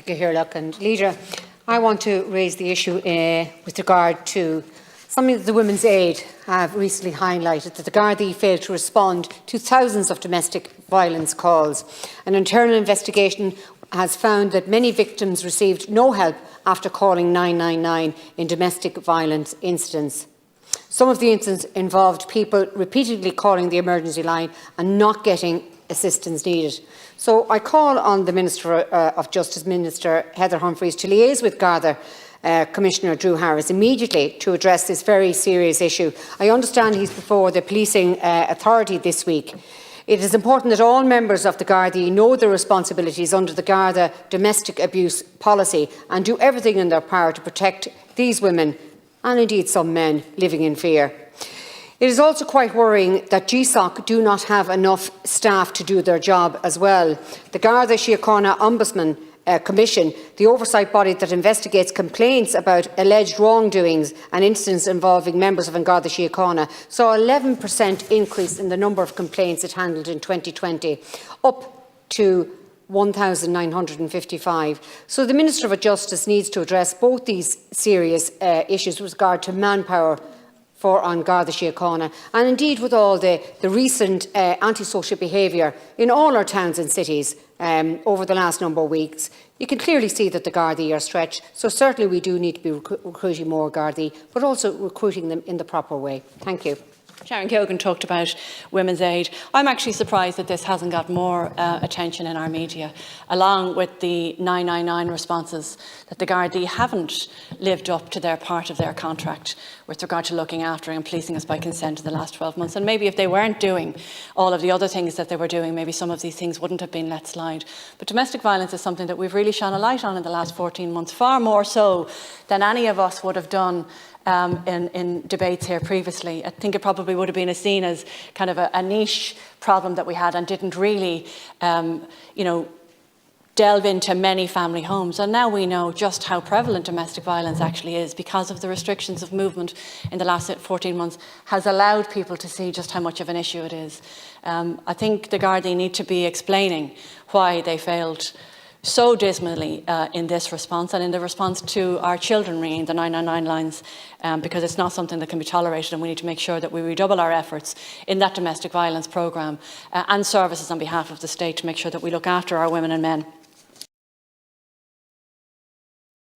Cahirlock and Leader. I want to raise the issue with regard to something that the Women's Aid have recently highlighted, that the Gardaí failed to respond to thousands of domestic violence calls. An internal investigation has found that many victims received no help after calling 999 in domestic violence incidents. Some of the incidents involved people repeatedly calling the emergency line and not getting assistance needed. So I call on the Minister of Justice, Minister Heather Humphreys, to liaise with Garda Commissioner Drew Harris immediately to address this very serious issue. I understand he's before the Policing Authority this week. It is important that all members of the Gardaí know their responsibilities under the Garda domestic abuse policy and do everything in their power to protect these women and indeed some men living in fear. It is also quite worrying that GSOC do not have enough staff to do their job as well. The Garda Síochána Ombudsman Commission, the oversight body that investigates complaints about alleged wrongdoings and incidents involving members of An Garda Síochána, saw an 11% increase in the number of complaints it handled in 2020, up to 1,955. So the Minister of Justice needs to address both these serious issues with regard to manpower for An Garda Síochána, and indeed with all the recent antisocial behaviour in all our towns and cities over the last number of weeks. You can clearly see that the Gardaí are stretched, so certainly we do need to be recruiting more Gardaí, but also recruiting them in the proper way. Thank you. Sharon Keogan talked about Women's Aid. I'm actually surprised that this hasn't got more attention in our media, along with the 999 responses, that the Gardaí haven't lived up to their part of their contract with regard to looking after and policing us by consent in the last 12 months. And maybe if they weren't doing all of the other things that they were doing, maybe some of these things wouldn't have been let slide. But domestic violence is something that we've really shone a light on in the last 14 months, far more so than any of us would have done in debates here previously. I think it probably would have been seen as kind of a niche problem that we had and didn't really, delve into many family homes. And now we know just how prevalent domestic violence actually is, because of the restrictions of movement in the last 14 months has allowed people to see just how much of an issue it is. I think the Gardaí need to be explaining why they failed so dismally in this response and in the response to our children ringing the 999 lines, because it's not something that can be tolerated, and we need to make sure that we redouble our efforts in that domestic violence programme and services on behalf of the state to make sure that we look after our women and men.